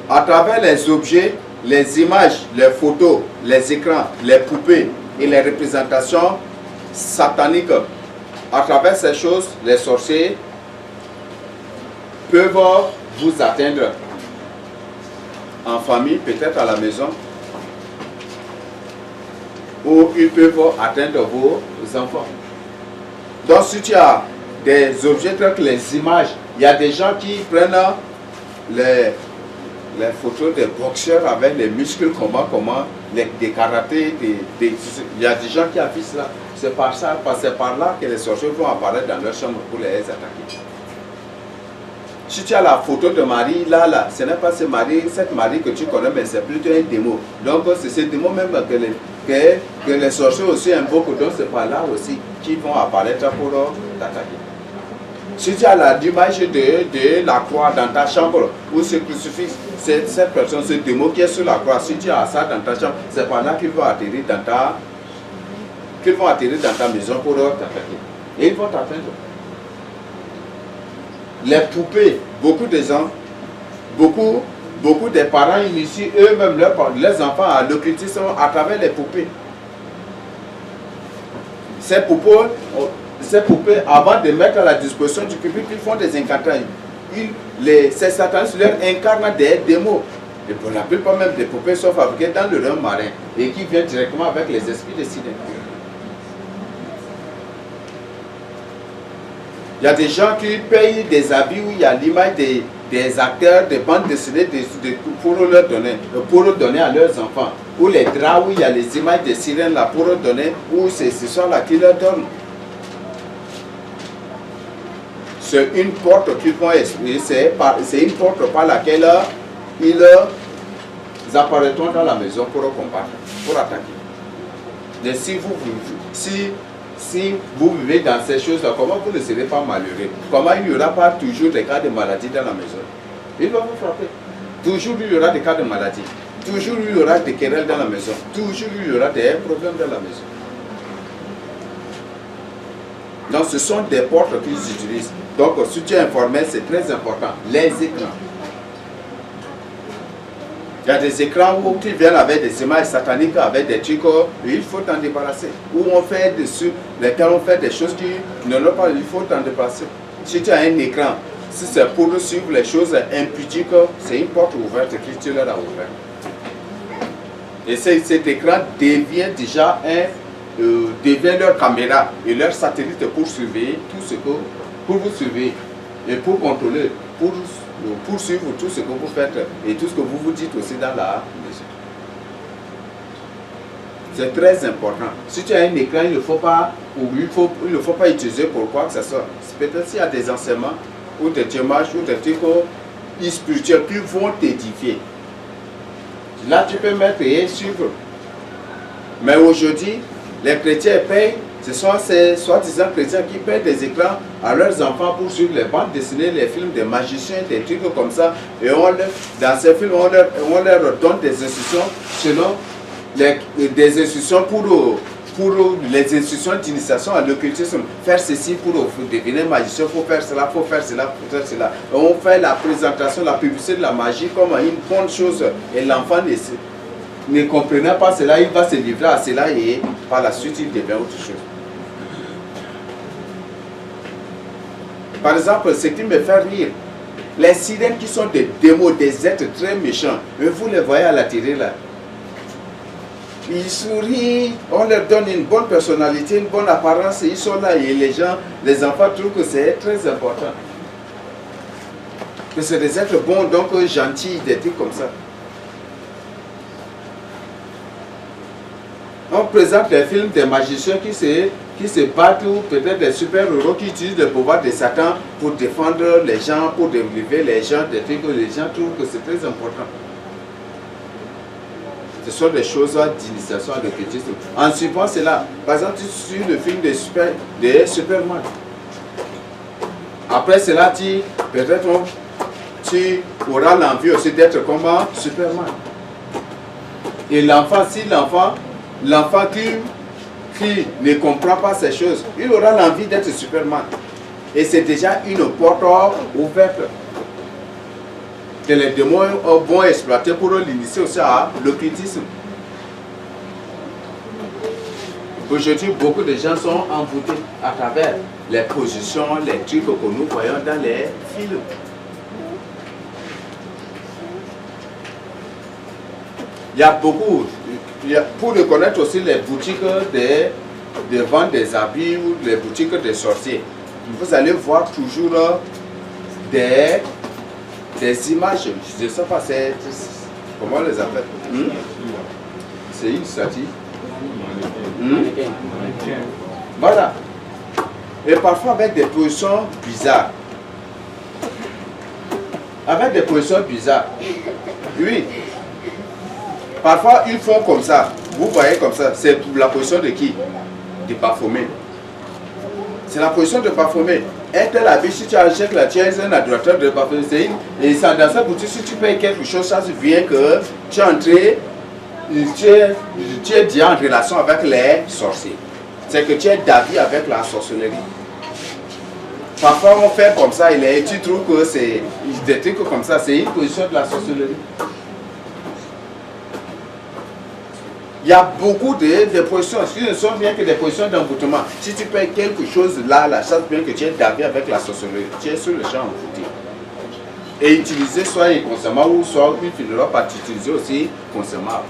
à travers les objets, les images, les photos, les écrans, les poupées et les représentations sataniques. À travers ces choses, les sorciers peuvent vous atteindre en famille, peut-être à la maison, ou ils peuvent atteindre vos enfants. Donc si tu as des objets tels que les images, il y a des gens qui prennent les photos des boxeurs avec les muscles, comment des karatés, il y a des gens qui affichent ça. C'est par là que les sorciers vont apparaître dans leur chambre pour les attaquer. Si tu as la photo de Marie, là, ce n'est pas cette Marie que tu connais, mais c'est plutôt un démon. Donc c'est ce démon même que les sorciers aussi invoquent, donc c'est par là aussi qu'ils vont apparaître pour t'attaquer. Si tu as l'image de la croix dans ta chambre, ou ce crucifix, c'est cette personne, ce démon qui est sur la croix, si tu as ça dans ta chambre, c'est par là qu'ils vont atterrir dans ta maison pour t'attaquer. Et ils vont t'atteindre. Les poupées, beaucoup de gens, beaucoup des parents initient eux-mêmes leurs enfants à l'occultisme à travers les poupées. Ces poupées, avant de mettre à la disposition du public, ils font des incantations. Ces satanistes leur incarnent des démons. Et pour la plupart même des poupées sont fabriquées dans le rhum marin et qui viennent directement avec les esprits de sirènes. Il y a des gens qui payent des habits où il y a l'image des acteurs, des bandes dessinées pour donner à leurs enfants. Ou les draps où il y a les images des sirènes là pour donner, ou ce sont là qui leur donnent. C'est une porte qu'ils vont expliquer, c'est une porte par laquelle ils apparaîtront dans la maison pour combattre, pour attaquer. Et si vous vivez dans ces choses-là, comment vous ne serez pas malheureux? Comment il n'y aura pas toujours des cas de maladie dans la maison? Il va vous frapper. Toujours il y aura des cas de maladie. Toujours il y aura des querelles dans la maison. Toujours il y aura des problèmes dans la maison. Donc ce sont des portes qu'ils utilisent. Donc si tu es informé, c'est très important. Les écrans. Il y a des écrans qui viennent avec des images sataniques, avec des trucs, il faut t'en débarrasser. Où on fait dessus, lesquels on fait des choses qui ne l'ont pas, il faut t'en débarrasser. Si tu as un écran, si c'est pour suivre les choses impudiques, c'est une porte ouverte que tu leur as ouverte. Et cet écran devient déjà devient leur caméra et leur satellite pour surveiller tout ce que, pour vous surveiller et pour contrôler, pour suivre tout ce que vous faites et tout ce que vous vous dites aussi dans la maison. C'est très important. Si tu as un écran, il ne faut pas utiliser pour quoi que ce soit. Peut-être s'il y a des enseignements ou des témoignages ou des trucs spirituels qui vont t'édifier. Là, tu peux mettre et suivre. Mais aujourd'hui, les chrétiens payent. Ce sont ces soi-disant chrétiens qui payent des écrans à leurs enfants pour suivre les bandes dessinées, les films des magiciens, des trucs comme ça. Et dans ces films, on leur donne des instructions selon des instructions pour les instructions d'initiation à l'occultisme. Faire ceci pour devenir magicien, il faut faire cela, il faut faire cela, il faut faire cela. Et on fait la présentation, la publicité de la magie comme une bonne chose. Et l'enfant ne comprenant pas cela, il va se livrer à cela et par la suite, il devient autre chose. Par exemple, ce qui me fait rire, les sirènes qui sont des démons, des êtres très méchants, mais vous les voyez à la télé là. Ils sourient, on leur donne une bonne personnalité, une bonne apparence, et ils sont là et les enfants trouvent que c'est très important. Que c'est des êtres bons, donc gentils, des trucs comme ça. On présente des films des magiciens qui se battent ou peut-être des super-héros qui utilisent le pouvoir de Satan pour défendre les gens, pour délivrer les gens, des trucs que les gens trouvent que c'est très important. Ce sont des choses d'initiation à l'occultisme. En suivant cela, par exemple, tu suis le film de Superman. Après cela, peut-être tu auras l'envie aussi d'être comme Superman. Et l'enfant, si l'enfant qui ne comprend pas ces choses, il aura l'envie d'être Superman. Et c'est déjà une porte ouverte. que les démons vont exploiter pour l'initier aussi à l'occultisme. Aujourd'hui, beaucoup de gens sont envoûtés à travers les positions, les trucs que nous voyons dans les films. Il y a beaucoup, pour reconnaître aussi les boutiques de vente des habits ou les boutiques des sorciers, vous allez voir toujours des images, je ne sais pas, comment on les appelle? C'est une statue. Voilà. Et parfois avec des positions bizarres. Avec des positions bizarres. Oui. Parfois ils font comme ça. Vous voyez comme ça. C'est la position de qui? De Baphomet. C'est la position de Baphomet. Un tel habit, si tu achètes la tu es un adorateur de Baphomet. Et ça, dans sa boutique, si tu payes quelque chose, ça vient que tu es entré. Tu es déjà en relation avec les sorciers. C'est que tu es d'avis avec la sorcellerie. Parfois on fait comme ça, tu trouves que c'est des trucs comme ça, c'est une position de la sorcellerie. Il y a beaucoup de positions, ce ne sont bien que des positions d'envoûtement. Si tu fais quelque chose là, la chance bien que tu es d'avis avec la sorcellerie, tu es sur le champ envoûté. Et utiliser soit inconsciemment ou soit il finira par t'utiliser aussi consciemment.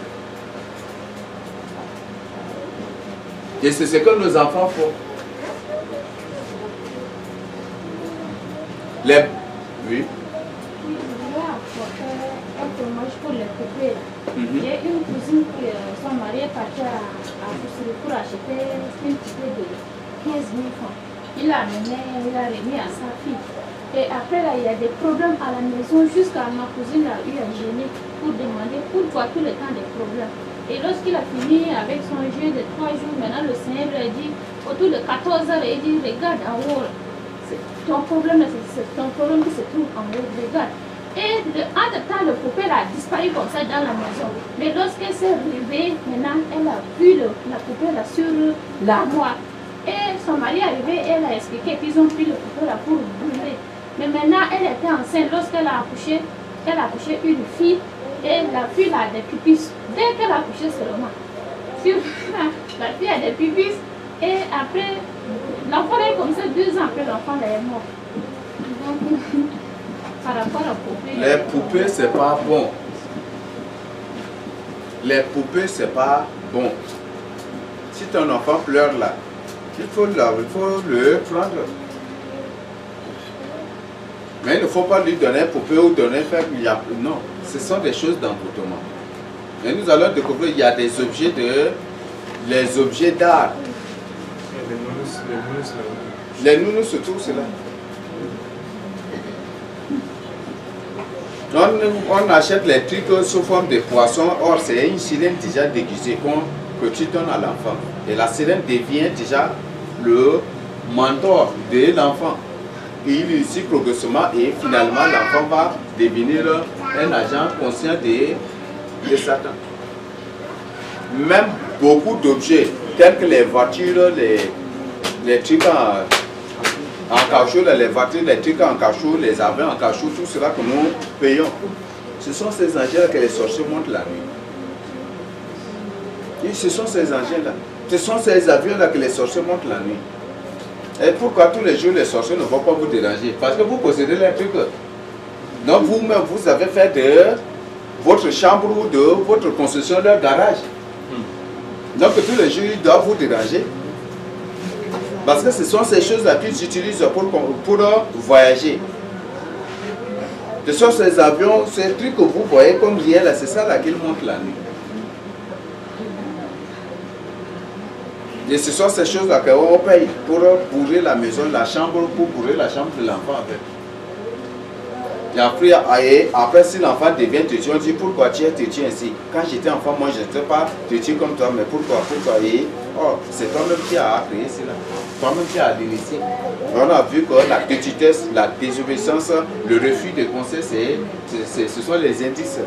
Et c'est ce que nos enfants font. Oui. Oui, un témoignage pour les poupées. J'ai une cousine qui son mari est parti à Foussiri pour acheter une poupée de 15 000 francs. Il l'a amené, il l'a remis à sa fille. Et après, là, il y a des problèmes à la maison, jusqu'à ma cousine a eu un génie pour demander pourquoi tout le temps des problèmes. Et lorsqu'il a fini avec son jeu de 3 jours, maintenant le Seigneur lui a dit, autour de 14 heures, il dit, regarde en haut, ton problème, c'est ton problème qui se trouve en haut, regarde. Et entre-temps, le poupée a disparu comme ça dans la maison. Mais lorsqu'elle s'est réveillée, maintenant, elle a vu la poupée là sur l'armoire. Et son mari est arrivé, elle a expliqué qu'ils ont pris le poupée là pour brûler. Mais maintenant, elle était enceinte. Lorsqu'elle a accouché une fille. Et la fille a des pupilles. Dès qu'elle a accouché seulement, la fille a des pupilles. Et après, l'enfant est comme ça, 2 ans après, l'enfant est mort. Donc, par rapport à poupée. Les poupées, c'est pas bon. Les poupées, c'est pas bon. Si ton enfant pleure là, il faut le prendre. Mais il ne faut pas lui donner poupée ou donner faire. Non, ce sont des choses d'envoûtement. Et nous allons découvrir qu'il y a des objets les objets d'art. Les nounous, c'est tout cela. On achète les trucs sous forme de poisson. Or, c'est une sirène déjà déguisée que tu donnes à l'enfant. Et la sirène devient déjà le mentor de l'enfant. Il initie progressivement et finalement l'enfant va devenir un agent conscient de Satan. Même beaucoup d'objets tels que les voitures, les trucs en caoutchouc, les voitures, les trucs en caoutchouc, les avions en caoutchouc, tout cela que nous payons. Ce sont ces engins que les sorciers montent la nuit. Et ce sont ces engins-là. Ce sont ces avions-là que les sorciers montent la nuit. Et pourquoi tous les jours les sorciers ne vont pas vous déranger? Parce que vous possédez les trucs. Donc vous-même, vous avez fait de votre chambre ou de votre construction leur garage. Donc tous les jours, ils doivent vous déranger. Parce que ce sont ces choses-là qu'ils utilisent pour voyager. Ce sont ces avions, ces trucs que vous voyez comme rien là, c'est ça là qu'ils montent la nuit. Et ce sont ces choses-là qu'on paye pour bourrer la maison, la chambre, pour bourrer la chambre de l'enfant avec. Et après, si l'enfant devient têtu, on dit pourquoi tu es têtu ainsi. Quand j'étais enfant, moi je n'étais pas têtu comme toi, mais pourquoi? Et c'est toi-même qui as créé cela. Toi-même qui as l'initié. On a vu que la têtutesse, la désobéissance, le refus de conseil, ce sont les indices.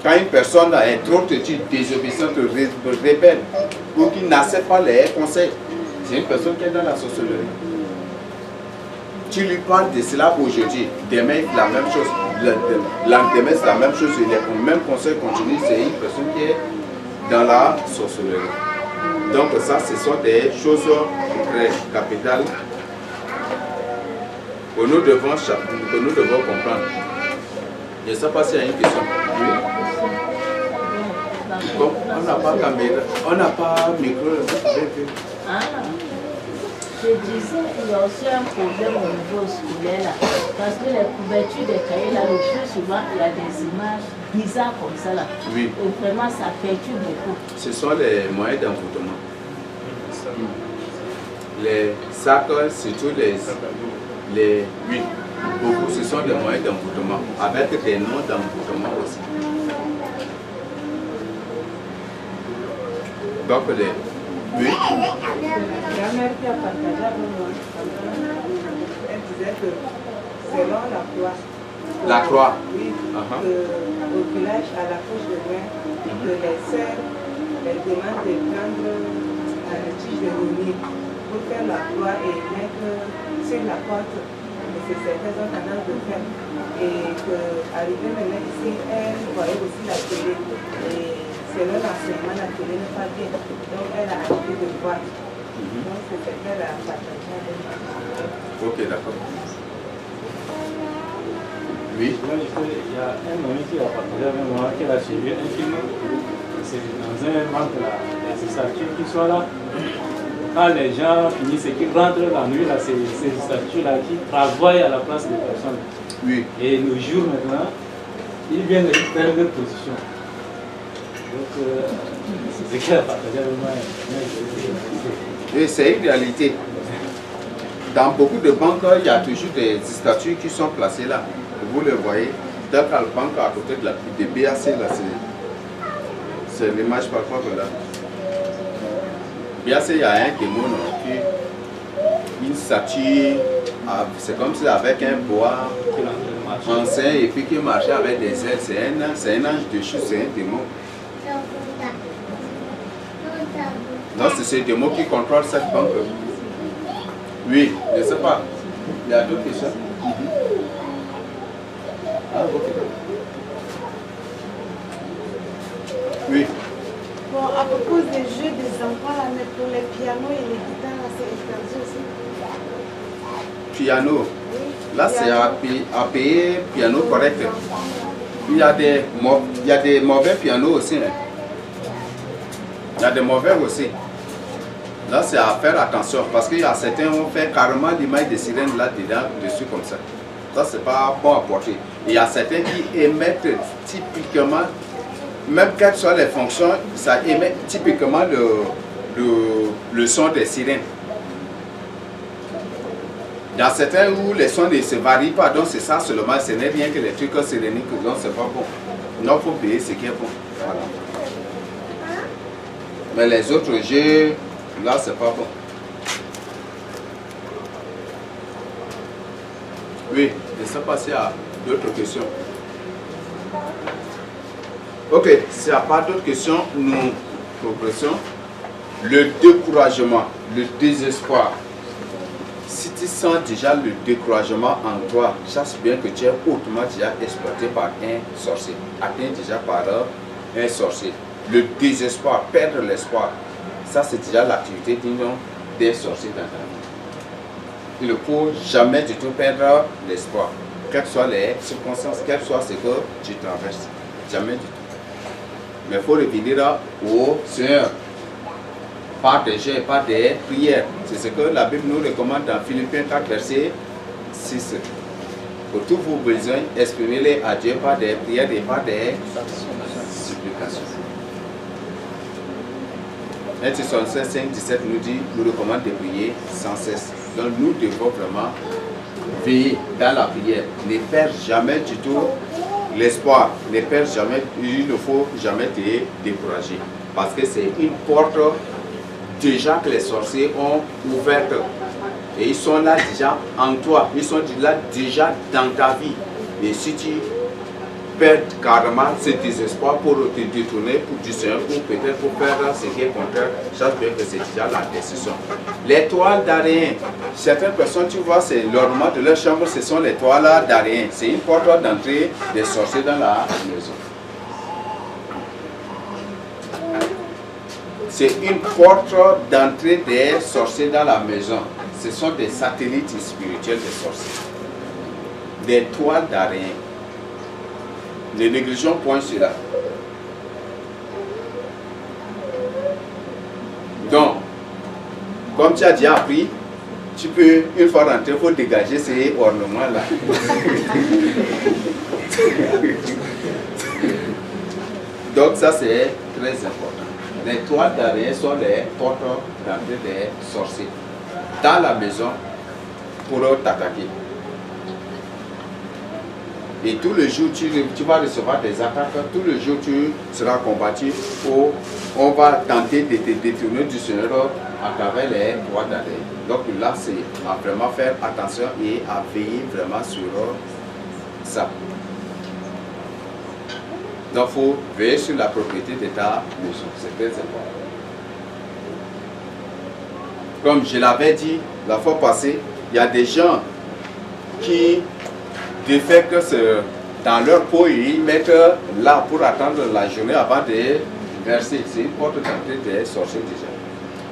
Quand une personne est trop têtue, désobéissante, rebelle, ou qui n'accepte pas les conseils, c'est une personne qui est dans la sorcellerie. Tu lui parles de cela aujourd'hui, demain la même chose. le lendemain, c'est la même chose. Le même conseil continu, c'est une personne qui est dans la sorcellerie. Donc ça, ce sont des choses très capitales que nous devons comprendre. Je ne sais pas s'il y a une question. Oui. Donc, on n'a pas caméra, on n'a pas micro. Ah, je disais, il y a aussi un problème au niveau scolaire là, parce que les couvertures des cahiers là, le plus souvent, il y a des images bizarres comme ça là. Oui. Et vraiment, ça perturbe beaucoup. Ce sont les moyens d'envoûtement. Les sacs, surtout oui, beaucoup, ce sont des moyens d'envoûtement, avec des noms d'envoûtement aussi. Donc, oui. La mère qui a partagé avec moi, elle disait que selon la croix. La croix. Oui, au village, à la couche de main, que les sœurs les demandent de prendre la tige de Roni pour faire la croix et mettre sur la porte. Et c'est certaines ont tendance de faire. Et qu'arrivé maintenant ici, elle voyait aussi la télé. Et selon l'enseignement, la télé n'est pas bien. Donc elle a acheté de boîtes. Donc c'est ce qu'elle a partagé avec moi. Ok, d'accord. Oui. Il y a un ami qui a partagé avec moi, qui a suivi un film. C'est dans un banque là, des statues qui sont là. Quand les gens finissent et qu'ils rentrent la nuit, là, c'est ces statues-là qui travaillent à la place des personnes. Oui. Et nos jours maintenant, ils viennent récupérer leur position. Donc, c'est ce qu'elle a partagé avec moi. Et c'est une réalité. Dans beaucoup de banques, il y a toujours des statues qui sont placées là. Vous le voyez. Dans la banque à côté de la BAC, là, c'est l'image parfois là. BAC, il y a un démon qui une statue, c'est comme si avec un bois ancien et puis qui marchait avec des ailes. C'est un ange de chute, c'est un démon. Non, c'est ce démon qui contrôle cette banque. Oui, je ne sais pas. Il y a d'autres questions. Ah, ok. Oui. Bon, à propos des jeux des enfants, là, mais pour les pianos et les guitares, là, c'est interdit aussi. Piano. Oui. Là, c'est à payer piano correct. Il y a des mauvais pianos aussi. Hein. Il y a des mauvais aussi. Là, c'est à faire attention parce qu'il y a certains qui ont fait carrément l'image de sirène là-dedans, dessus comme ça. Ça, c'est pas bon à porter. Et il y a certains qui émettent typiquement, même quelles soient les fonctions, ça émet typiquement le son des sirènes. Il y a certains où les sons ne se varient pas, donc c'est ça seulement, ce n'est rien que les trucs siréniques, donc c'est pas bon. Non, il faut payer ce qui est bon. Voilà. Mais les autres jeux, là, c'est pas bon. Oui, je ne sais pas s'il y a d'autres questions. Ok, s'il n'y a pas d'autres questions, nous progressons. Le découragement, le désespoir. Si tu sens déjà le découragement en toi, sache bien que tu es hautement déjà exploité par un sorcier, atteint déjà par un sorcier. Le désespoir, perdre l'espoir, ça c'est déjà l'activité des sorciers dans ta vie. Il ne faut jamais du tout perdre l'espoir, quelles que soient les circonstances, quelles que soient ce que tu traverses, jamais du tout. Mais il faut revenir au Seigneur, par des jeux, par des prières. C'est ce que la Bible nous recommande dans Philippiens 4, verset 6. Pour tous vos besoins, exprimez-les à Dieu par des prières et par des supplications. 1 Thessaloniciens 5, 17 nous dit, nous recommande de prier sans cesse. Donc nous devons vraiment veiller dans la prière. Ne perds jamais du tout l'espoir. Ne perds jamais, il ne faut jamais te décourager. Parce que c'est une porte déjà que les sorciers ont ouverte. Et ils sont là déjà en toi. Ils sont là déjà dans ta vie. Et si tu perdre carrément ce désespoir pour te détourner du Seigneur ou peut-être pour faire ce qui est contraire, chasse bien que c'est déjà la décision. Les toiles d'araignée, certaines personnes, tu vois, c'est l'ornement de leur chambre, ce sont les toiles d'araignée. C'est une porte d'entrée des sorciers dans la maison. C'est une porte d'entrée des sorciers dans la maison. Ce sont des satellites spirituels des sorciers. Des toiles d'araignée. Ne négligeons point cela. Donc, comme tu as déjà appris, tu peux, une fois rentré, il faut dégager ces ornements-là. Donc ça c'est très important. Les toiles d'araignée sont les portes d'entrée des sorciers dans la maison pour t'attaquer. Et tout le jour, tu vas recevoir des attaques, tout le jour tu seras combattu, on va tenter de te détourner du Seigneur à travers les toiles d'araignée. Donc là, c'est à vraiment faire attention et à veiller vraiment sur ça. Donc il faut veiller sur la propriété de ta maison, c'est très important. Comme je l'avais dit la fois passée, il y a des gens qui défectent dans leur peau et ils mettent là pour attendre la journée avant de verser. C'est une porte d'entrée des sorciers déjà.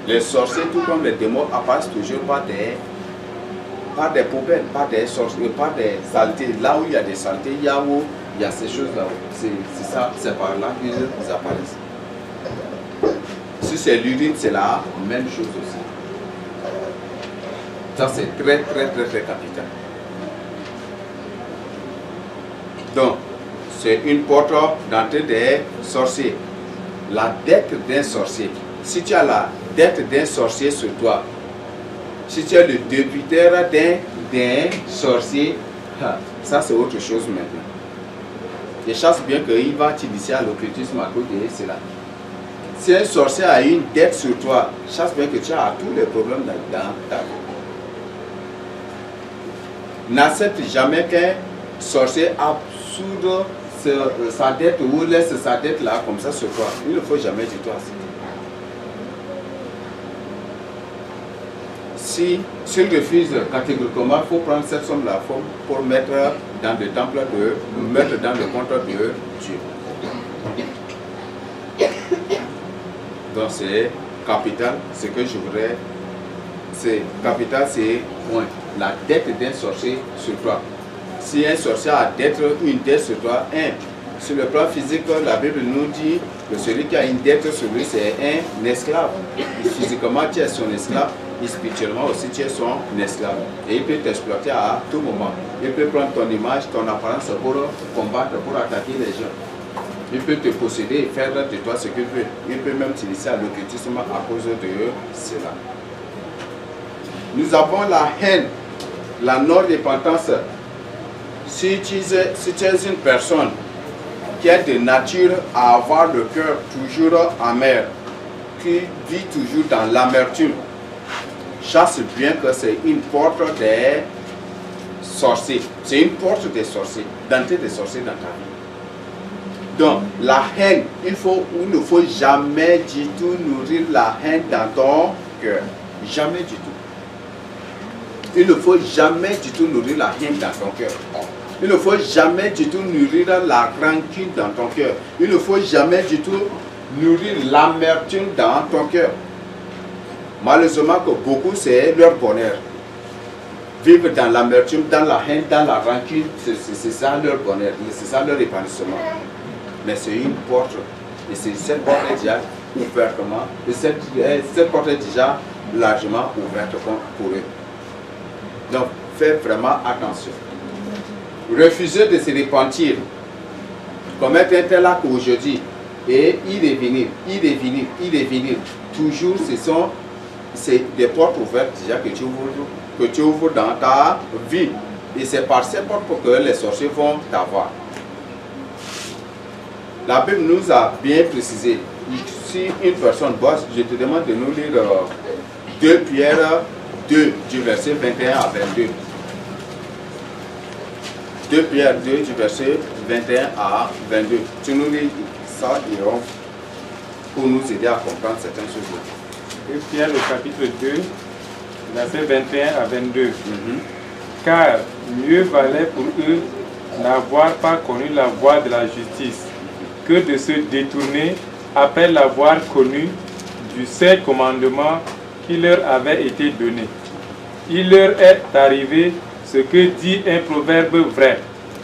Les sorciers, tout comme les démons, apparaissent toujours par des poubelles, pas des sorciers, pas des saletés. Là où il y a des saletés, il y a ces choses-là. C'est ça, c'est par là qu'ils apparaissent. Si c'est l'urine, c'est la même chose aussi. Ça, c'est très capital. Donc, c'est une porte d'entrée des sorciers. La dette d'un sorcier. Si tu as la dette d'un sorcier sur toi, si tu es le débiteur d'un sorcier, ça c'est autre chose maintenant. Je chasse bien qu'il va t'initier à l'occultisme à cause de cela. Si un sorcier a une dette sur toi, chasse bien que tu as tous les problèmes dans ta vie. N'accepte jamais qu'un sorcier absourde sa dette ou laisse sa dette là comme ça sur toi. Il ne faut jamais du tout accepter. S'il refuse catégoriquement, il faut prendre cette somme-là pour mettre dans le temple mettre dans le compte de Dieu. Donc c'est capital, ce que je voudrais, c'est capital, c'est point. La dette d'un sorcier sur toi. Si un sorcier a une dette sur toi, sur le plan physique, la Bible nous dit que celui qui a une dette sur lui, c'est un esclave. Et physiquement, tu es son esclave. Et spirituellement aussi, tu es son esclave. Et il peut t'exploiter à tout moment. Il peut prendre ton image, ton apparence pour combattre, pour attaquer les gens. Il peut te posséder et faire de toi ce qu'il veut. Il peut même t'initier à l'occultisme à cause de cela. Nous avons la haine, la non-repentance. Si tu es une personne qui est de nature à avoir le cœur toujours amer, qui vit toujours dans l'amertume, chasse bien que c'est une porte des sorciers. C'est une porte des sorciers, d'entrée des sorciers dans ta vie. Donc, la haine, il ne faut jamais du tout nourrir la haine dans ton cœur. Jamais du tout. Il ne faut jamais du tout nourrir la haine dans ton cœur. Il ne faut jamais du tout nourrir la rancune dans ton cœur. Il ne faut jamais du tout nourrir l'amertume dans ton cœur. Malheureusement que beaucoup, c'est leur bonheur. Vivre dans l'amertume, dans la haine, dans la rancune, c'est ça leur bonheur, c'est ça leur épanouissement. Mais c'est une porte, et cette porte est déjà ouvertement, et cette porte est déjà largement ouverte pour eux. Donc, faites vraiment attention. Refusez de se repentir, commettre un tel acte aujourd'hui, et y revenir. Toujours, c'est des portes ouvertes déjà que tu ouvres dans ta vie. Et c'est par ces portes que les sorciers vont t'avoir. La Bible nous a bien précisé. Si une personne bosse, je te demande de nous lire 2 Pierre 2, du verset 21 à 22. 2 Pierre 2, du verset 21 à 22. Tu nous lis ça pour nous aider à comprendre certaines choses. Et Pierre, le chapitre 2, versets 21 à 22. Car mieux valait pour eux n'avoir pas connu la voie de la justice que de se détourner après l'avoir connu du seul commandement qui leur avait été donné. Il leur est arrivé ce que dit un proverbe vrai.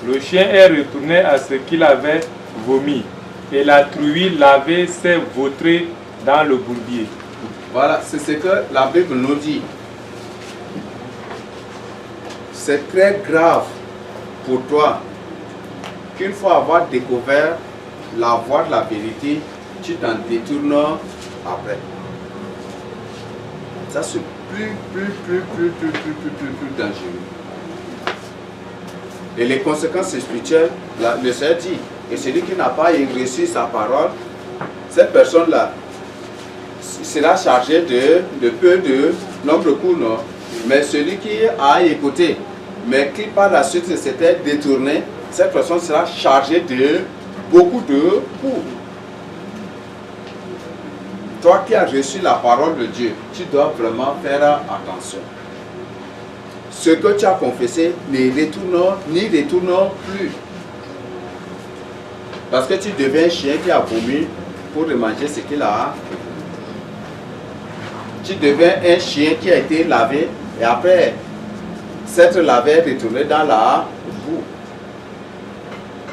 Le chien est retourné à ce qu'il avait vomi, et la truie lavée s'est vautrée dans le bourbier. Voilà, c'est ce que la Bible nous dit. C'est très grave pour toi qu'une fois avoir découvert la voie de la vérité, tu t'en détournes après. Ça c'est plus dangereux. Et les conséquences spirituelles, le Seigneur dit, et celui qui n'a pas reçu sa parole, cette personne-là sera chargé de peu de nombre court, non? Mais celui qui a écouté, mais qui par la suite s'était détourné, cette personne sera chargée de beaucoup de coups. Toi qui as reçu la parole de Dieu, tu dois vraiment faire attention. Ce que tu as confessé, n'y retourne plus. Parce que tu deviens un chien qui a vomi pour manger ce qu'il a. Tu deviens un chien qui a été lavé et après s'être lavé, retourné dans la boue.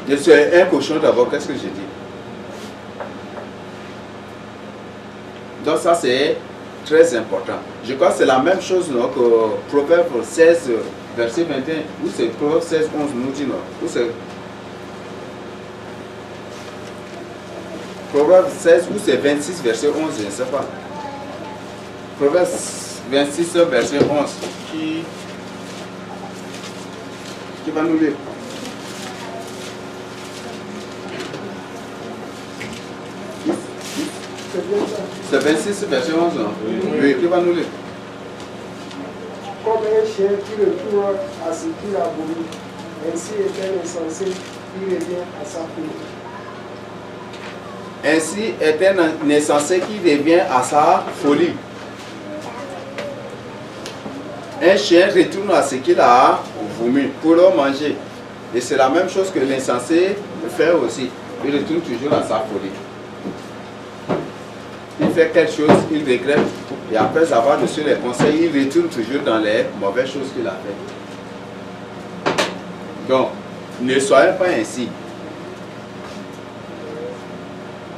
Je suis un cochon d'abord, qu'est-ce que j'ai dit? Donc ça c'est très important. Je crois que c'est la même chose non, que Proverbe 16, verset 21, ou c'est Proverbe 16, 11 nous dit non, ou c'est Proverbe 16 ou c'est 26, verset 11, je ne sais pas. Proverbe 26, verset 11, qui va nous lire? C'est 26, verset 11, non? Oui, qui va nous lire? Comme un chien qui retourne à ce qu'il a voulu, ainsi est un insensé qui revient à sa folie. Ainsi est un insensé qui revient à sa folie. Un chien retourne à ce qu'il a vomi pour le manger. Et c'est la même chose que l'insensé fait aussi. Il retourne toujours à sa folie. Il fait quelque chose, il regrette, et après avoir reçu les conseils, il retourne toujours dans les mauvaises choses qu'il a faites. Donc, ne soyez pas ainsi.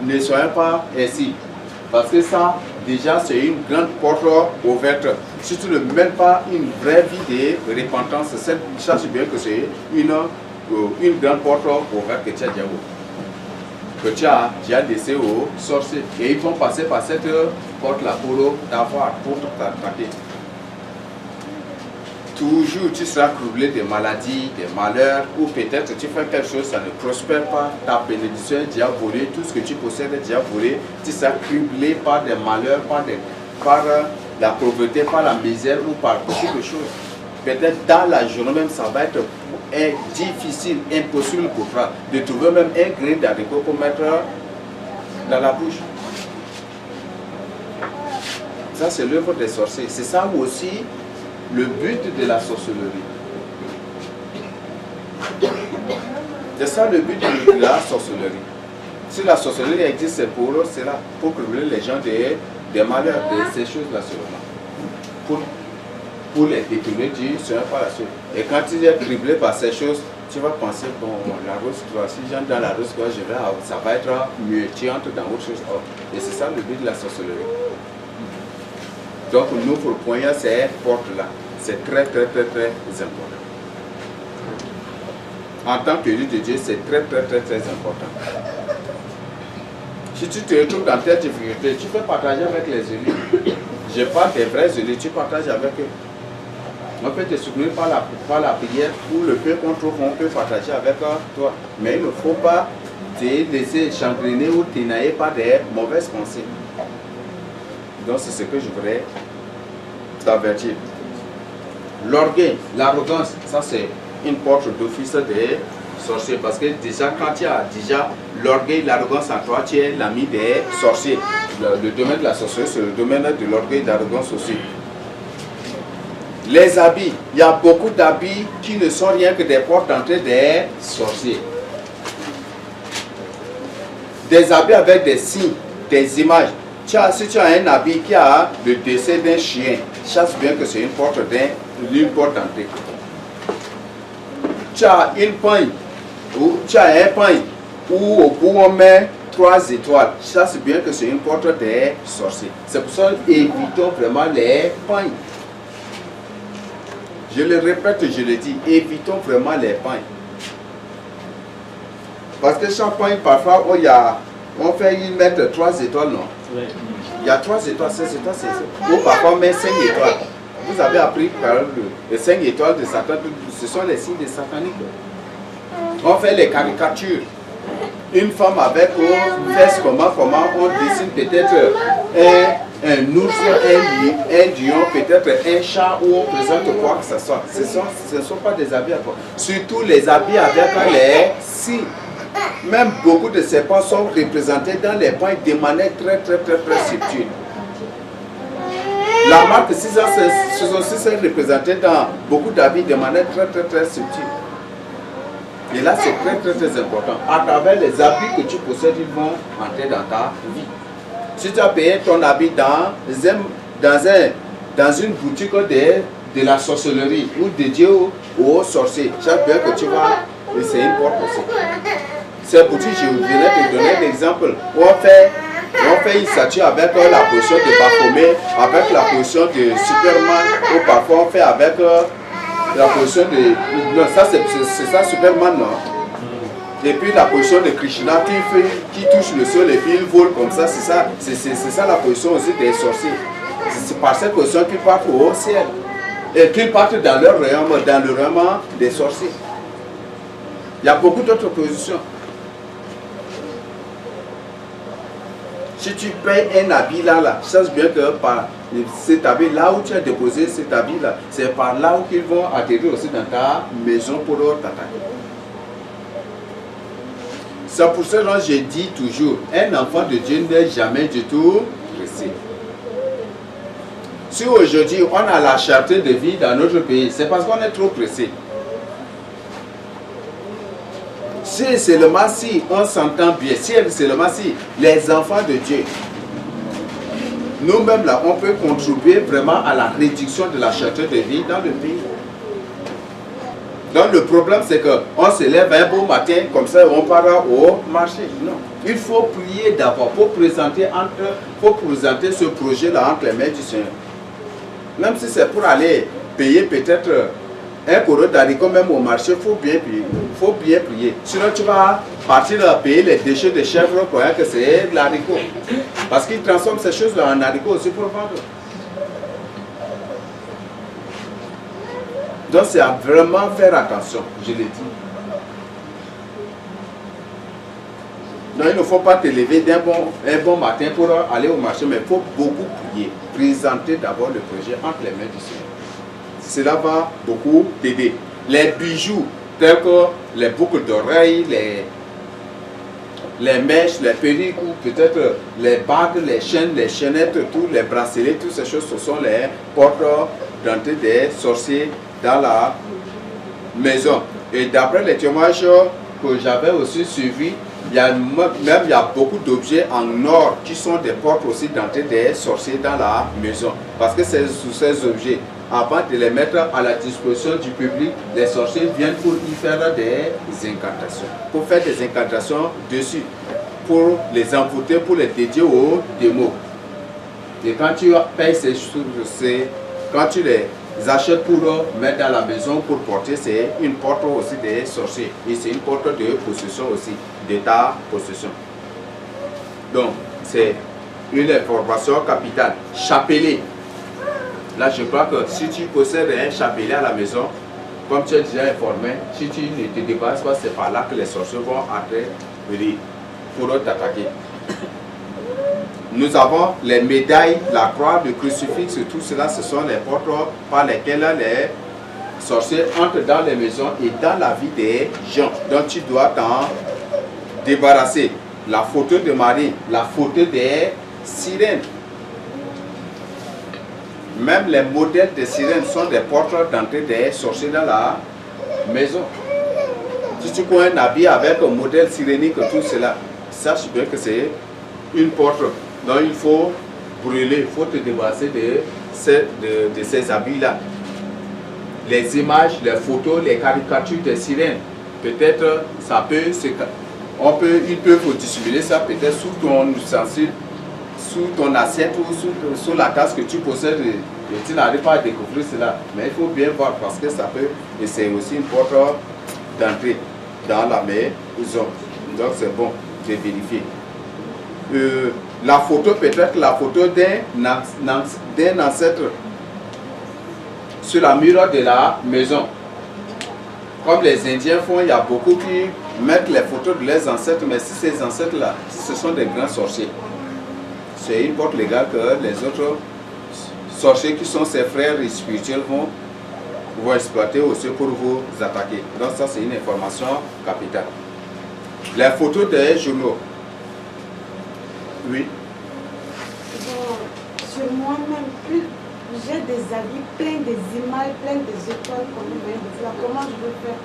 Ne soyez pas ainsi. Parce que ça, déjà, c'est une grande porte ouverte. Si tu ne mènes pas une vraie vie de repentance, sache bien que c'est une grande porte ouverte que tu as déjà ouverte. Que tu as laissé aux sorciers. Et ils vont passer par cette porte-là pour t'attaquer. Toujours tu seras troublé des maladies, des malheurs, ou peut-être tu fais quelque chose, ça ne prospère pas, ta bénédiction est déjà volée, tout ce que tu possèdes est déjà volé, tu seras criblé par des malheurs, par la pauvreté, par la misère ou par beaucoup de choses. Peut-être dans la journée même, ça va être difficile, impossible pour toi de trouver même un grain d'haricot pour mettre dans la bouche. Ça, c'est l'œuvre des sorciers. C'est ça aussi le but de la sorcellerie. C'est ça le but de la sorcellerie. Si la sorcellerie existe, c'est pour cribler les gens des malheurs, de ces choses-là seulement. Pour les détourner du Seigneur par la suite. Et quand tu es criblé par ces choses, tu vas penser, bon, la rose, si j'entre dans la rose, ça va être mieux, tu entres dans autre chose. Et c'est ça le but de la sorcellerie. Donc nous, pour le point, c'est porte-là. C'est très important. En tant que élu de Dieu, c'est très important. Si tu te retrouves dans telle difficulté, tu peux partager avec les élus. Je parle des vrais élus, tu partages avec eux. On peut te soutenir par la prière ou le peu qu'on trouve, on peut partager avec toi. Mais il ne faut pas te laisser chagriner ou t'énailler par des mauvaises pensées. Donc c'est ce que je voudrais t'avertir. L'orgueil, l'arrogance, ça c'est une porte d'office des sorciers. Parce que déjà, quand tu as déjà l'orgueil, l'arrogance en toi, tu es l'ami des sorciers. Le domaine de la sorcellerie, c'est le domaine de l'orgueil et de l'arrogance aussi. Les habits, il y a beaucoup d'habits qui ne sont rien que des portes d'entrée des sorciers. Des habits avec des signes, des images. Si tu as un habit qui a le dessin d'un chien, chasse bien que c'est une porte d'entrée. Tu as une paille, ou tu as un paille, où au bout on met 3 étoiles. Chasse bien que c'est une porte des sorciers. C'est pour ça évitons vraiment les pailles. Je le répète, je le dis, évitons vraiment les pailles. Parce que chaque paille, parfois, on fait y mettre 3 étoiles, non? Oui. Il y a 3 étoiles, 16 étoiles, 16 étoiles. Ou parfois, on met 5 étoiles. Vous avez appris par les 5 étoiles de Satan, ce sont les signes des sataniques. On fait les caricatures. Une femme avec une fesse, comment on dessine peut-être un ours, un lion, peut-être un chat, où on présente quoi que ce soit. Ce ne sont pas des habits à quoi. Surtout les habits avec les signes. Même beaucoup de serpents sont représentés dans les points de manière très subtile. La marque 666 est représentée dans beaucoup d'habits de manière très subtile. Et là, c'est très important. À travers les habits que tu possèdes, ils vont entrer dans ta vie. Si tu as payé ton habit dans une boutique de la sorcellerie ou dédiée aux sorciers, chaque bien que tu vas, c'est une porte aussi. Ces boutiques, je venais te donner l'exemple. On fait une statue avec la potion de Baphomet, avec la potion de Superman, ou parfois on fait avec la potion de... Non, ça c'est ça Superman, non? Et puis la potion de Krishna qui touche le sol et puis il vole comme ça, c'est ça la potion aussi des sorciers. C'est par cette potion qu'ils partent au ciel. Et qu'ils partent dans leur royaume, dans le royaume des sorciers. Il y a beaucoup d'autres positions. Si tu payes un habit là, sache bien que par cet habit là où tu as déposé cet habit là, c'est par là où ils vont atterrir aussi dans ta maison pour t'attaquer. C'est pour ça que je dis toujours, un enfant de Dieu n'est jamais du tout pressé. Si aujourd'hui on a la cherté de vie dans notre pays, c'est parce qu'on est trop pressé. Si seulement si on s'entend bien, si seulement si les enfants de Dieu, nous-mêmes là, on peut contribuer vraiment à la réduction de la cherté de vie dans le pays. Donc le problème c'est qu'on se lève un beau matin, comme ça on part au marché. Non. Il faut prier d'abord pour présenter ce projet-là entre les mains du Seigneur. Même si c'est pour aller payer peut-être un corps d'haricots même au marché, il faut bien prier. Sinon tu vas partir à payer les déchets de chèvres croyant que c'est de l'haricot. Parce qu'ils transforment ces choses-là en haricots aussi pour vendre. Donc c'est à vraiment faire attention, je l'ai dit. Donc il ne faut pas te lever un bon matin pour aller au marché, mais il faut beaucoup prier. Présenter d'abord le projet entre les mains du Seigneur. Cela va beaucoup t'aider. Les bijoux, tels que les boucles d'oreilles, les mèches, les perruques, ou peut-être les bagues, les chaînes, les chaînettes, tous les bracelets, toutes ces choses, ce sont les portes d'entrée des sorciers dans la maison. Et d'après les témoignages que j'avais aussi suivis, il y a beaucoup d'objets en or qui sont des portes aussi d'entrée des sorciers dans la maison. Parce que c'est sous ces objets, avant de les mettre à la disposition du public, les sorciers viennent pour y faire des incantations. Pour faire des incantations dessus, pour les envoûter, pour les dédier aux démons. Et quand tu payes ces choses, quand tu les achètes pour mettre dans la maison, pour porter, c'est une porte aussi des sorciers. Et c'est une porte de possession aussi, de ta possession. Donc, c'est une information capitale. Chapelet. Là, je crois que si tu possèdes un chapelet à la maison, comme tu es déjà informé, si tu ne te débarrasses pas, c'est par là que les sorciers vont entrer pour t'attaquer. Nous avons les médailles, la croix, le crucifix, tout cela, ce sont les portes par lesquelles sorciers entrent dans les maisons et dans la vie des gens. Donc tu dois t'en débarrasser. La photo de Marie, la photo des sirènes. Même les modèles de sirènes sont des portes d'entrée des sorciers dans la maison. Si tu prends un habit avec un modèle sirénique, tout cela, sache bien que c'est une porte. Donc il faut brûler, il faut te débarrasser de ces habits-là. Les images, les photos, les caricatures des sirènes, peut-être ça peut, ils peuvent dissimuler ça peut-être sous ton ustensile, sous ton assiette ou sous la tasse que tu possèdes et tu n'arrives pas à découvrir cela. Mais il faut bien voir parce que ça peut, et c'est aussi une porte d'entrée dans la maison. Donc c'est bon de vérifier. La photo peut être la photo d'un ancêtre sur la mur de la maison. Comme les Indiens font, il y a beaucoup qui mettent les photos de leurs ancêtres, mais si ces ancêtres-là, ce sont des grands sorciers, c'est une porte légale que les autres sorciers qui sont ses frères spirituels vont exploiter aussi pour vous attaquer. Donc ça, c'est une information capitale. Les photos des journaux. Oui. Bon, sur moi-même, plus j'ai des habits pleins des images, pleins des étoiles comme vous voyez de cela, comment je peux faire?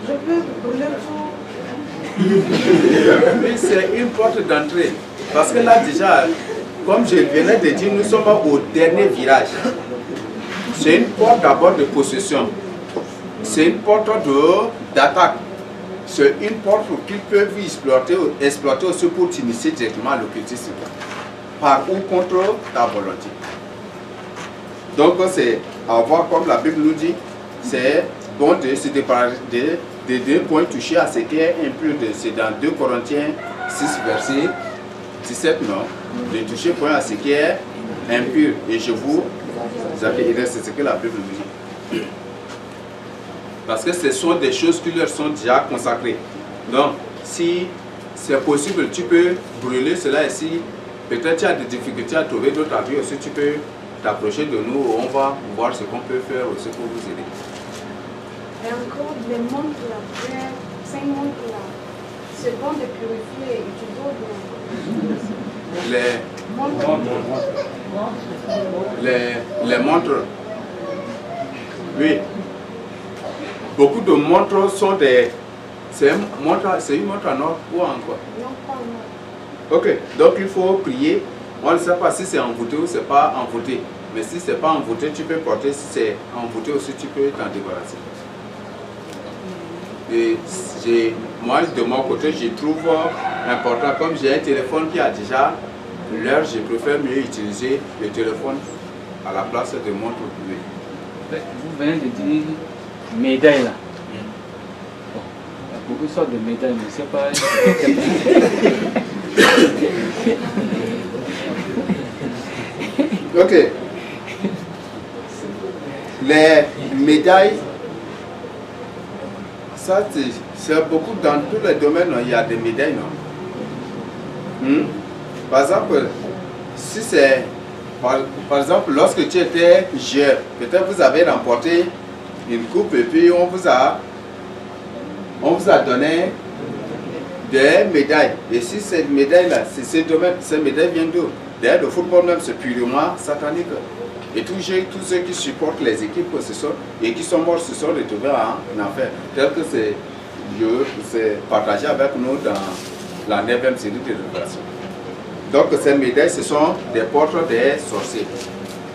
Je peux brûler tout. Oui, c'est une porte d'entrée. Parce que là déjà, comme je venais de dire, nous sommes au dernier virage. C'est une porte d'abord de possession. C'est une porte d'attaque. C'est une porte qu'ils peuvent exploiter aussi pour t'initier directement à l'occultisme. Par ou contre ta volonté. Donc c'est à voir comme la Bible nous dit, c'est bon de se débarrasser de deux points touchés à ce qui est impur. C'est dans 2 Corinthiens 6 verset 17, non? De toucher point à ce qui est impur. Et je vous appellerai, c'est ce que la Bible nous dit. Parce que ce sont des choses qui leur sont déjà consacrées. Donc, si c'est possible, tu peux brûler cela ici. Peut-être tu as des difficultés à trouver d'autres avis aussi, tu peux t'approcher de nous. On va voir ce qu'on peut faire aussi pour vous aider. Et encore, les montres là, 5 montres là, c'est bon de purifier et tu dois les montres. Oui. Beaucoup de montres sont des... C'est une montre en or ou en quoi? Non, pas en or. Ok, donc il faut prier. On ne sait pas si c'est envoûté ou c'est pas envoûté. Mais si c'est pas envoûté, tu peux porter. Si c'est envoûté aussi, tu peux t'en débarrasser. Et moi, de mon côté, je trouve important. Comme j'ai un téléphone qui a déjà l'heure, je préfère mieux utiliser le téléphone à la place de montre. Vous venez de dire médaille là. Bon, il y a beaucoup de sortes de médailles, mais c'est pas. Ok. Les médailles, ça c'est beaucoup dans tous les domaines, il y a des médailles, non? Par exemple, si c'est, par exemple, lorsque tu étais jeune, peut-être vous avez remporté une coupe et puis on vous a donné des médailles. Et si cette médaille-là, ces médailles viennent d'où? D'ailleurs, le football même, c'est purement satanique. Et tous ceux qui supportent les équipes et qui sont morts se sont retrouvés en enfer. Tel que c'est partagé avec nous dans la 9e série de révélations. Donc ces médailles, ce sont des portes des sorciers.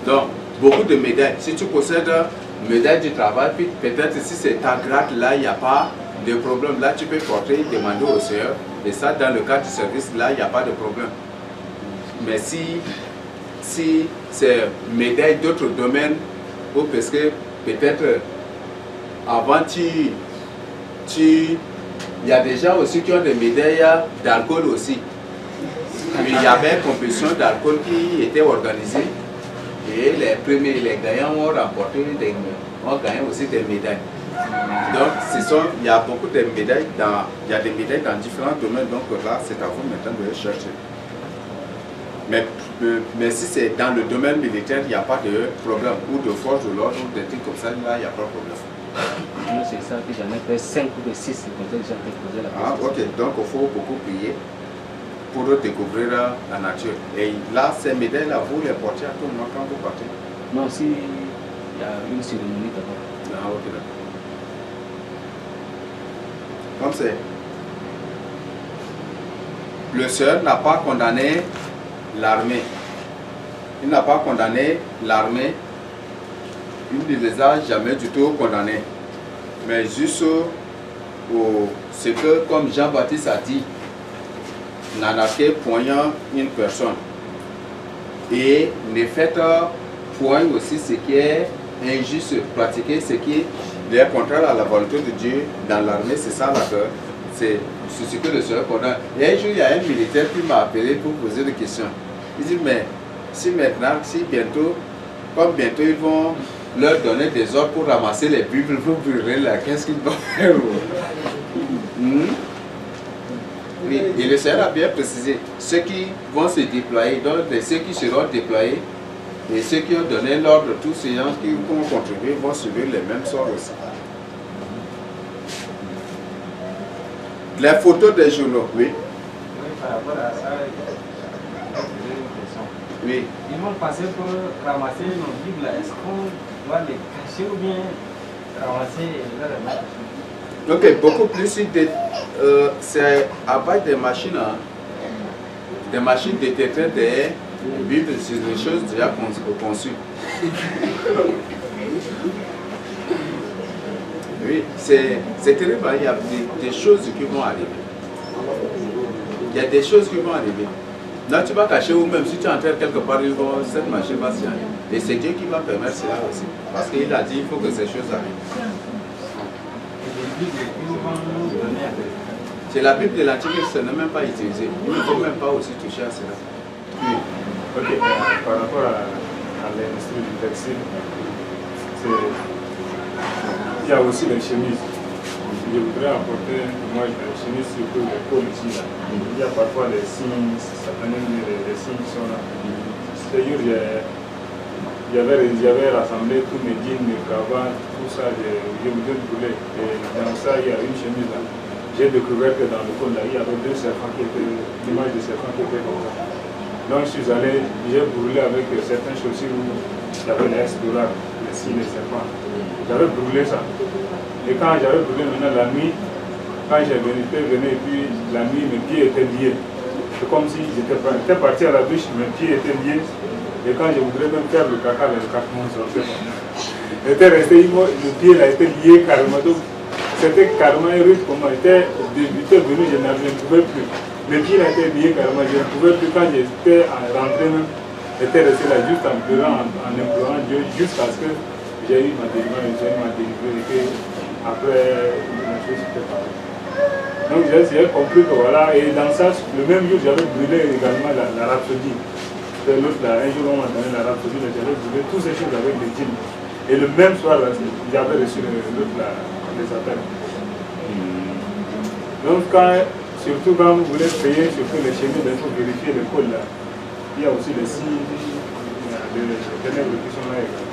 Donc, beaucoup de médailles. Si tu possèdes médaille du travail, puis peut-être si c'est ta grade, là, il n'y a pas de problème. Là, tu peux porter, demander au Seigneur. Et ça, dans le cadre du service, là, il n'y a pas de problème. Mais si c'est médaille d'autres domaines, ou parce que peut-être avant il y a des gens aussi qui ont des médailles d'alcool aussi. Il y avait une compétition d'alcool qui était organisée et les gagnants ont gagné aussi des médailles. Donc il y a beaucoup de médailles dans, il y a des médailles dans différents domaines, donc là c'est à vous maintenant de chercher. Mais si c'est dans le domaine militaire, il n'y a pas de problème. Ou de force de l'ordre, ou des trucs comme ça, là, il n'y a pas de problème. Moi, c'est ça que j'en ai fait 5 ou 6 quand j'ai posé la question. Ah, ok. Donc, il faut beaucoup prier pour découvrir la nature. Et là, ces médailles-là, vous les portez à tout moment quand vous partez? Non, si il y a une cérémonie d'abord. Ah, ok, d'accord. Comme c'est. Le Seigneur n'a pas condamné l'armée. Il n'a pas condamné l'armée. Il ne les a jamais du tout condamnés. Mais juste c'est que, comme Jean-Baptiste a dit, n'attaquez point une personne. Et ne faites point aussi ce qui est injuste, pratiquer ce qui est contraire à la volonté de Dieu dans l'armée. C'est ça là que c'est ce que le Seigneur condamne. Et un jour, il y a un militaire qui m'a appelé pour poser des questions. Il dit, mais si maintenant, si bientôt, comme bientôt ils vont leur donner des ordres pour ramasser les Bibles, pour brûler là, qu'est-ce qu'ils vont faire? Oui, et le Seigneur a bien précisé, ceux qui vont se déployer, donc ceux qui seront déployés, et ceux qui ont donné l'ordre, tous ces gens qui vont contribuer, vont subir les mêmes sorts aussi. Les photos des journaux, oui. Oui, par rapport à ça, j'ai une question. Oui. Ils vont passer pour ramasser nos Bibles, est-ce qu'on doit les cacher ou bien ramasser et les remettre? Ok, beaucoup plus, c'est à base des machines, hein, des machines détectées des Bibles, c'est des choses déjà conçues. Oui, c'est terrible, il y a des choses qui vont arriver. Il y a des choses qui vont arriver. Là, tu vas cacher ou même si tu enterres quelque part, cette machine va s'y aller. Et c'est Dieu qui va permettre cela aussi. Parce qu'il a dit qu'il faut que ces choses arrivent. C'est la Bible de l'Antiquité, ce n'est même pas utilisé. Il ne faut même pas aussi toucher à cela. Oui. Ok, par rapport à l'industrie du textile, il y a aussi les chemises. Je voudrais apporter, moi, les chemises surtout les cols ici. Là. Il y a parfois des signes, certains des signes qui sont là. C'est-à-dire, j'avais rassemblé tous mes jeans, mes cravates, tout ça, je voulais brûler. Et dans ça, il y a une chemise là. J'ai découvert que dans le col là, il y avait deux serpents qui étaient, l'image de serpents qui était comme ça. Donc je suis allé, j'ai brûlé avec certaines chaussures où il y avait les explorables, les signes des serpents. J'avais brûlé ça. Et quand j'avais brûlé maintenant la nuit, quand j'ai venu et puis la nuit, mes pieds étaient liés. C'est comme si j'étais parti à la douche, mes pieds étaient liés. Et quand je voudrais même faire le caca m'en sortait. J'étais resté, le pied là était lié carrément. Donc c'était carrément rude pour moi. J'étais venu, je ne pouvais plus. Le pied là était lié carrément, je ne pouvais plus. Quand j'étais rentré même, j'étais resté là juste en pleurant, en implorant Dieu, jusqu'à ce que j'ai eu ma délivrance, et après la chose s'était passée. Donc j'ai compris que voilà, et dans ça, le même jour, j'avais brûlé également la rhapsodie. L'autre là, un jour on m'a donné la rhapsodie, j'avais brûlé toutes ces choses avec des jeans. Et le même soir, j'avais reçu l'autre là, les appels. Donc surtout quand vous voulez payer, surtout les chemises, il faut vérifier les cols là. Il y a aussi les signes, les ténèbres qui sont là également.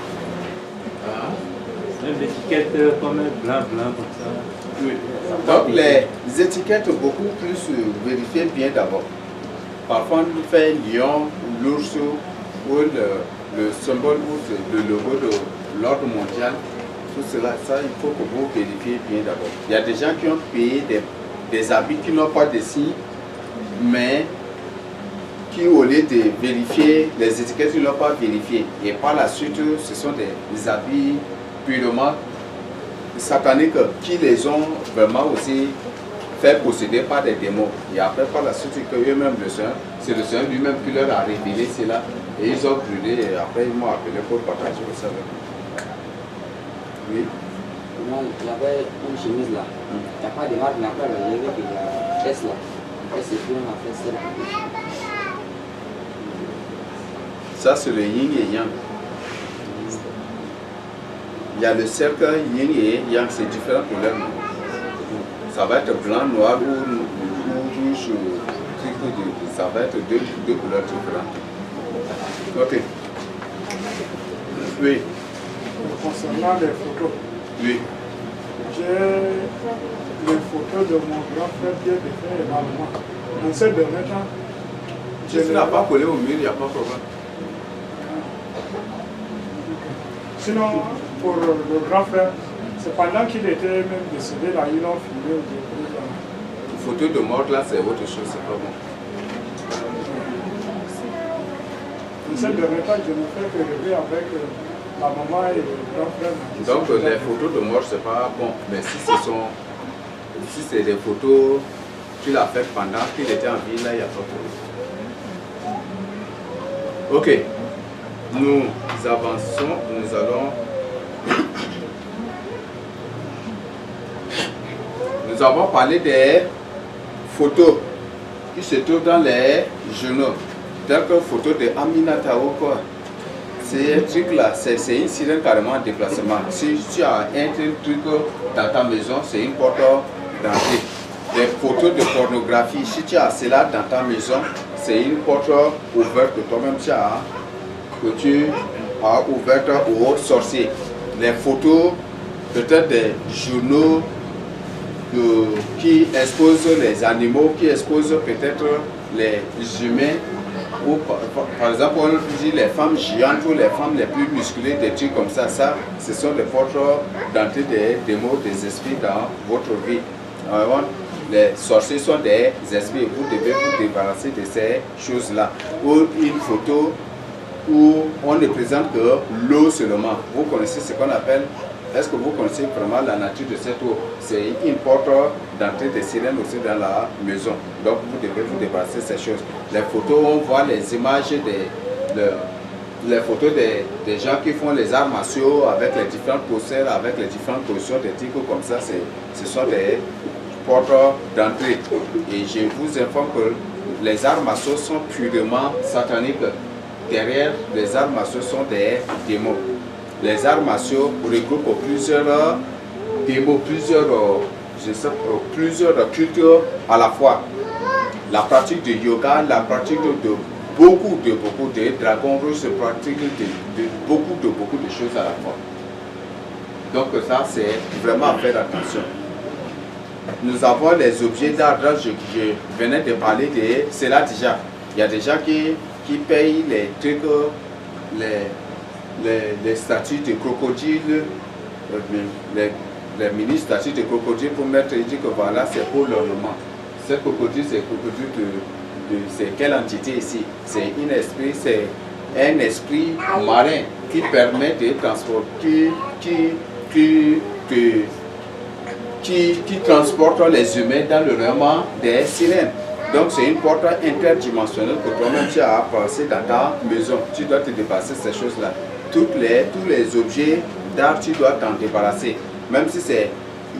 Même l'étiquette comme blanc, comme ça. Oui. Donc les étiquettes beaucoup plus vérifier bien d'abord. Parfois on fait lion, l'ours ou le symbole ou le logo de l'ordre mondial. Tout cela, ça il faut que vous vérifiez bien d'abord. Il y a des gens qui ont payé des habits qui n'ont pas de signes, mais qui au lieu de vérifier les étiquettes, ils ne l'ont pas vérifié. Et par la suite, ce sont des habits purement sataniques qui les ont vraiment aussi fait posséder par des démons. Et après, par la suite, eux-mêmes, c'est le Seigneur lui-même qui leur a révélé cela. Et ils ont brûlé, et après, ils m'ont appelé pour partager ça avec moi. Oui. Moi, j'avais une chemise là. Il n'y a pas de marque, mais après, j'ai vu qu'il y a S là. S, c'est plus on a fait ça. Ça, c'est le yin et yang. Il y a le cercle yin et yang, c'est différent couleurs. Ça va être blanc, noir ou rouge, ça va va être deux couleurs différentes. Ok. Oui. Concernant les photos. Oui. J'ai les photos de mon grand frère qui est défunt également. En ces derniers temps, Je ne l'ai pas collé au mur, il n'y a pas de problème. Sinon, pour le grand frère, c'est pendant qu'il était même décédé, là, ils l'ont filmé au début. Une photo de mort, là, c'est autre chose, c'est pas bon. En ces derniers temps, je ne fais que rêver avec la maman et le grand frère. Donc, les photos de mort, c'est pas bon. Mais si c'est des photos qu'il a faites pendant qu'il était en vie, là, il n'y a pas de problème. Ok, nous avançons, nous allons... Nous avons parlé des photos qui se trouvent dans les journaux, telles que photo de Aminata ou quoi. Ces trucs-là, c'est une sirène carrément en déplacement. Si tu as un truc dans ta maison, c'est une porte d'entrée. Des photos de pornographie, si tu as cela dans ta maison, c'est une porte ouverte que toi-même que tu as ouverte aux sorciers. Les photos, peut-être des journaux qui exposent les animaux, qui exposent peut-être les humains, ou par exemple on dit les femmes géantes ou les femmes les plus musclées, des trucs comme ça, ce sont des portes d'entrée des démons, des esprits dans votre vie. Alors, les sorciers sont des esprits, vous devez vous débarrasser de ces choses-là. Ou une photo où on ne présente que l'eau seulement. Vous connaissez ce qu'on appelle, est-ce que vous connaissez vraiment la nature de cette eau? C'est une porte d'entrée des sirènes aussi dans la maison. Donc vous devez vous débarrasser de ces choses. Les photos, on voit les images les photos des gens qui font les arts martiaux avec les différentes postures, avec les différentes positions des trucs comme ça. Ce sont des portes d'entrée. Et je vous informe que les arts martiaux sont purement sataniques. Derrière les arts martiaux sont des démons. Les arts martiaux regroupent plusieurs démons, plusieurs cultures à la fois. La pratique de yoga, la pratique de beaucoup de dragons rouges, pratique de beaucoup de choses à la fois. Donc ça, c'est vraiment à faire attention. Nous avons les objets d'art, je venais de parler de cela déjà. Il y a des gens qui payent les trucs, les statues de crocodile, les mini-statues de crocodile pour mettre et dire que voilà, c'est pour l'ornement. Ce crocodile, c'est c'est quelle entité ici? C'est un esprit marin qui permet de transporter, qui transporte les humains dans le royaume des sirènes. Donc c'est une porte interdimensionnelle que toi-même tu as pensé dans ta maison. Tu dois te débarrasser de ces choses-là. Tous les objets d'art, tu dois t'en débarrasser. Même si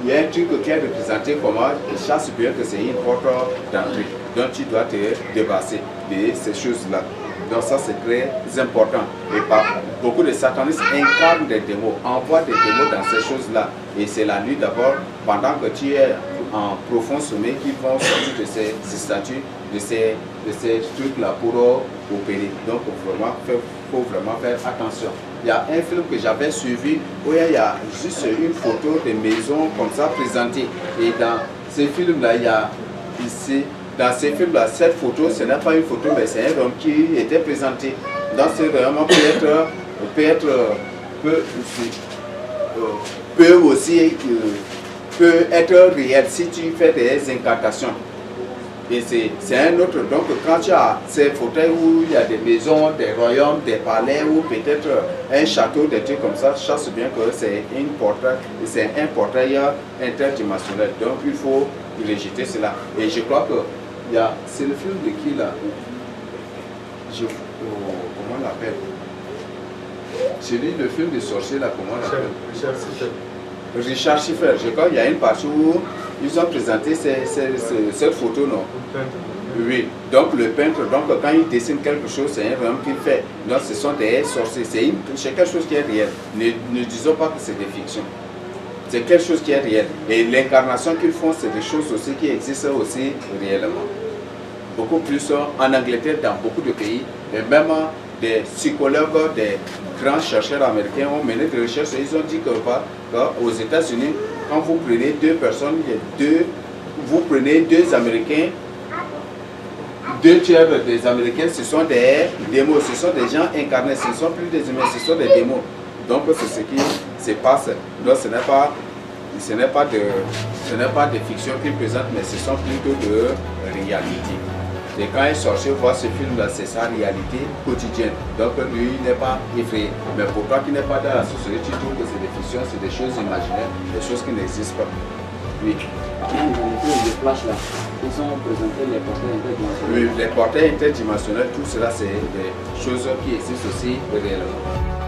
il y a un truc qui est représenté comme je chasse bien que c'est une porte d'entrée. Donc tu dois te débarrasser de ces choses-là. Donc ça c'est très important. Et beaucoup de satanistes incarnent des démons, envoient des démons dans ces choses-là. Et c'est la nuit d'abord, pendant que tu es en profond sommeil, qu'ils vont sortir de ces statues, de ces trucs-là pour opérer. Donc il faut vraiment faire attention. Il y a un film que j'avais suivi où il y a juste une photo de maison comme ça présentée. Et dans ces films-là, il y a ici, dans ces films-là, cette photo, ce n'est pas une photo, mais c'est un homme qui était présenté. Donc c'est vraiment peut être réel si tu fais des incantations. Et c'est un autre. Donc quand tu as ces fauteuils où il y a des maisons, des royaumes, des palais ou peut-être un château, des trucs comme ça, chasse bien que c'est un portail interdimensionnel. Donc il faut rejeter cela. Et je crois que c'est le film de qui là? Comment on l'appelle? C'est lui le film des sorciers là, comment on l'appelle? Richard Schiffer. Je crois qu'il y a une partie où ils ont présenté cette photo, non? Oui, donc le peintre, donc quand il dessine quelque chose, c'est un homme qu'il fait. Donc ce sont des sorciers, c'est quelque chose qui est réel. Ne disons pas que c'est des fictions. C'est quelque chose qui est réel. Et l'incarnation qu'ils font, c'est des choses aussi qui existent aussi réellement. beaucoup plus en Angleterre, dans beaucoup de pays, et même des psychologues, des grands chercheurs américains ont mené des recherches et ils ont dit qu'aux États-Unis, quand vous prenez deux personnes, vous prenez deux Américains, deux tiers des Américains, ce sont des démons, ce sont des gens incarnés, ce ne sont plus des humains, ce sont des démons. Donc c'est ce qui se passe. Donc ce n'est pas de fiction qu'ils présentent, mais ce sont plutôt de réalité. Et quand un sorcier voit ce film-là, c'est sa réalité quotidienne. Donc lui, il n'est pas effrayé. Mais pour toi qui n'es pas dans la société, tu trouves que c'est des fictions, c'est des choses imaginaires, des choses qui n'existent pas. Oui. Dans les films de Flash, là, ils ont présenté les portails interdimensionnels. Oui, les portails interdimensionnels, tout cela, c'est des choses qui existent aussi réellement.